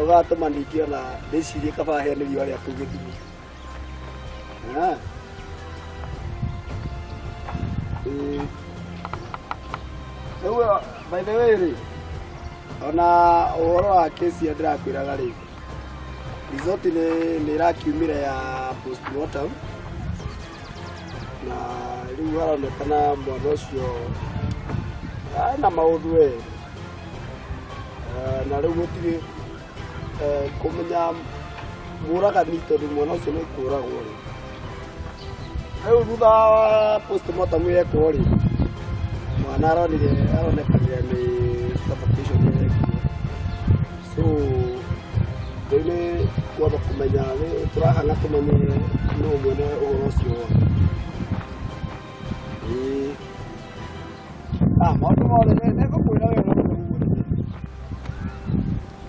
gato mandikio na ndecirie kaba he nĩ riũa rĩa kũu Gĩthii. Rĩu by the way rĩ, ona ũhoro wa kesi ya ndĩrakwĩraga rĩ, result nĩ ĩrakiumire ya postmortem na rĩu haronekana mwana ũcio na maũndũ we na rĩu gũtirĩ kũmenya mũragani tondũ mwana ũcio nĩ kũragwo rĩ. Rĩu thutha wa postmortem yekwo rĩ, mwana aronekanire nĩ suffocation yekwo. So rĩu nĩ kwamba kũmenya tũrahana tũmenye nũ mwene ũhoro ũcio wothe. Maũndũ mothe nĩngũkwĩra wega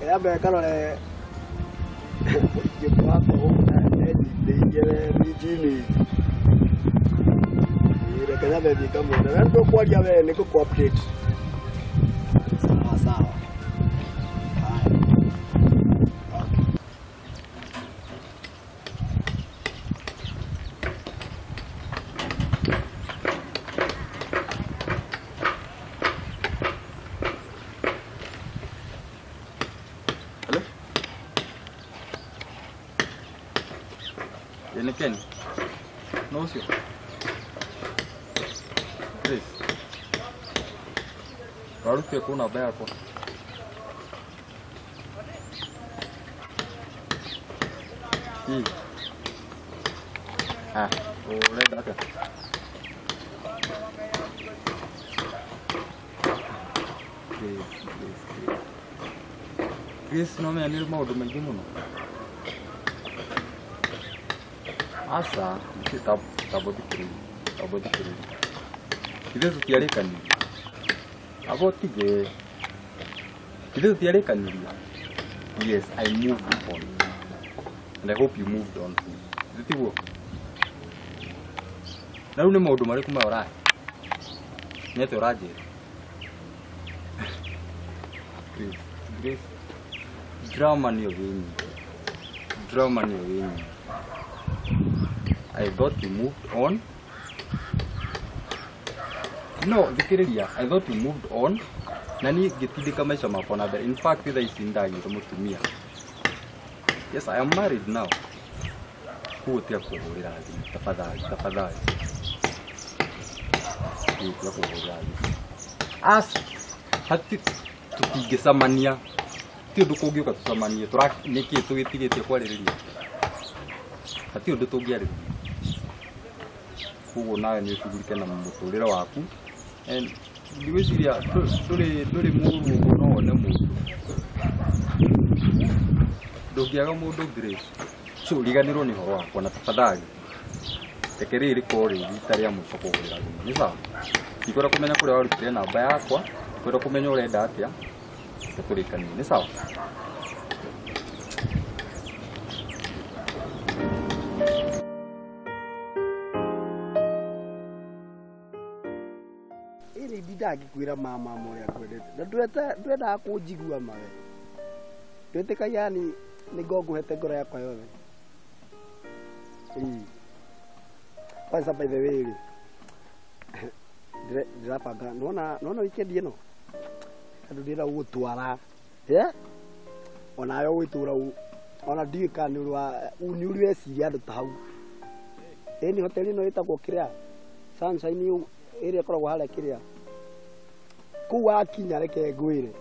yambe karore mũingĩ wakwa ndĩingĩre mĩinji-inĩ reke nyambe thiĩ ngamwona we ndũkwaria we nĩngũkũ-update. Sawa sawa. Ini Ken, no sio. Chris, harufu kuna baya kwa. Hii. Ole daka. Chris, no me anil maundu maingi muno. Asa, tabothikĩrĩria. Ithuĩ tũtiarĩkanĩria. Abotige. Ithuĩ tũtiarĩkanĩria. Yes, I moved on. And I hope you moved on too. Ithuĩ tiguo. Na rĩu nĩ maũndũ marĩkũ maya ũrahe? Nĩ atĩa ũranjĩra? Grace. Drama nĩyo gĩnyingĩ. I thought you moved on. No, thikĩrĩria, I thought you moved on. Na niĩ ngĩtindĩka maica makwa na mbere. In fact, thaa ici nĩndagĩire mũtumia. Yes, I am married now. Kuo tia kũhũrĩra thimũ, tafadhali. Tia kũhũrĩra thimũ. Tũtingĩcemania. Ti ũndũ kũngĩũka tũcemanie. Nĩkĩ tũgĩtigĩtie kwarĩrĩria? Hati ũndũ tũngĩarĩrĩria. Koguo nawe nĩ ũcugurike na mũtũrĩre waku. Ndigwĩciria ndũrĩ mũrũrũ no one mũndũ. Ndũngĩaga mũndũ Grace. So riganĩrwo nĩ ũhoro wakwa na tafadhali. Reke rĩrĩ rĩkorwo rĩ rita rĩa mũico kũhũrĩra thimũ. Nĩ sawa? Ndikwenda kũmenya kũrĩa warutire namba yakwa. Ndikwenda kũmenya ũrenda atĩa. Tũrĩkanĩre. Nĩ sawa? Ndagikwira mama mũrĩa kwendete na ndwendaga kũnjigua mawe ndwĩtĩkagia yani nĩ ngũhete ngoro yakwa yothe. Kwanza by the way ndĩrabanga nona weekend ĩno andũ ndĩrenda gũgũtwara onawe gwĩtũra ona ndiũĩ kana nĩ ũreciria andũ ta hau nĩ hoteli ĩno ĩtagwo kĩrĩa Sunshine ĩrĩa ĩkoragwo harĩa kĩrĩa kuu wakinya reke ngwĩre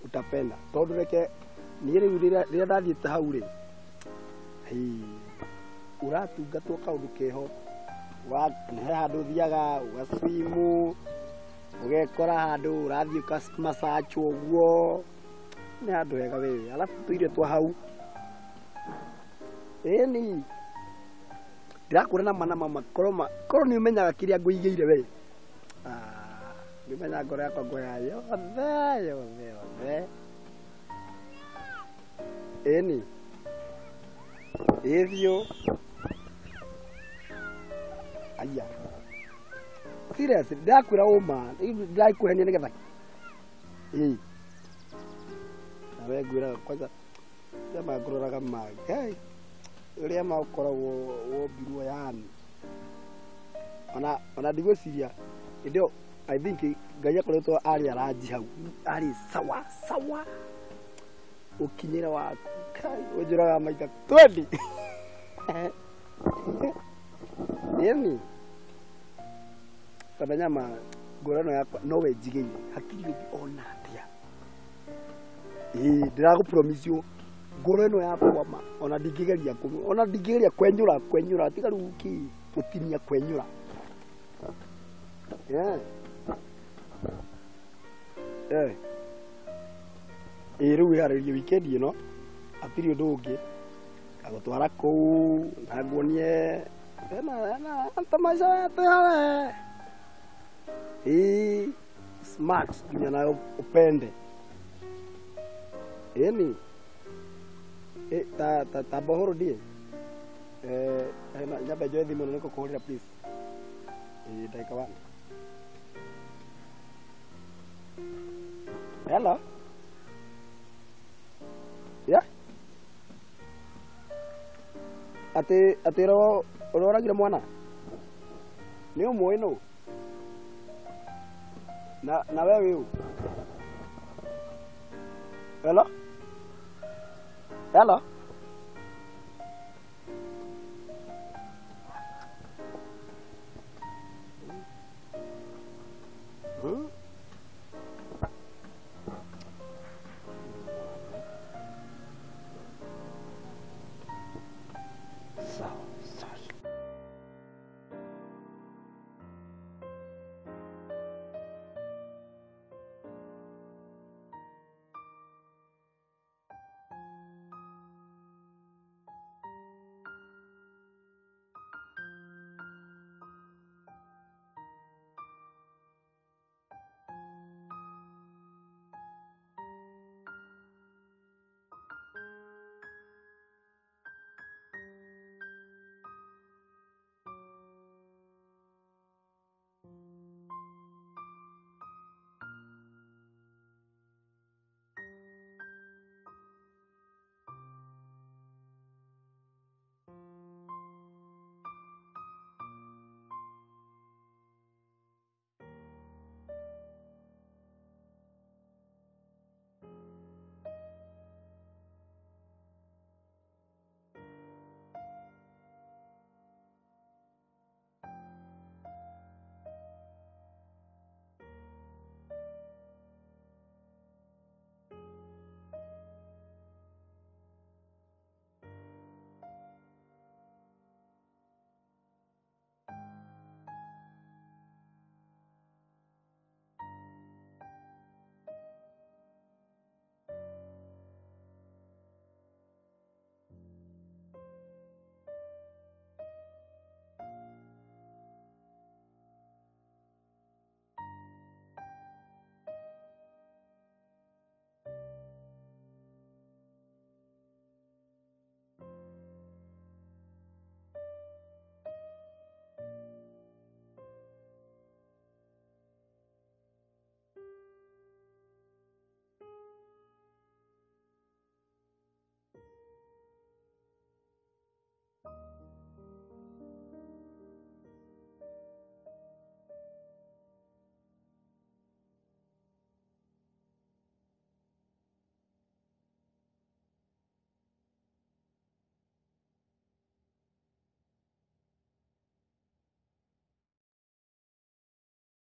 utapenda tondũ reke niĩ rĩu rĩrĩa ndathiĩte hau rĩ ũratungatwo kaũndũ keho he handũ ũthiaga ũgaswimu ũgekora handũ ũrathiĩ ũkamasacho ũguo nĩ handũ hega we alafu tũire twa hau ĩni ndĩrakũra na mama korwo nĩ ũmenyaga kĩrĩa ngũigĩire we nĩmenya ngoro yakwa ngwaya yothe ĩni ĩthiũ aya serious ndakwĩra ũma ndĩrakũhenia nĩgetha we gwira kwanza jamaa kuroraga magai uria makoragwo wombirwo yani ona ndigwiciria ndio I think Ngai akoretwo ari aranji hau ari sawa sawa ukinyira waku kai ujuraga maita 20 yani kana nyama ngorano yakwa no we njigire hakiri ona atia ndiragu promise you ngorano yakwa ma ona ndingigeria kumu ona ndingigeria kwenyura tiga ruki utinia kwenyura yeah riu yarĩrie weekend ĩno atirĩ ũndũ ũngĩ agũtwara kũu na nguonie na tamasha yetu yale smart nginya nayo upende yani ta bohoro die nyambe njoe thimũ nĩkũ kũhũrĩra please ndagĩka wana hello yeah atero uroragira mwana ni umwe no na wewe u hello hello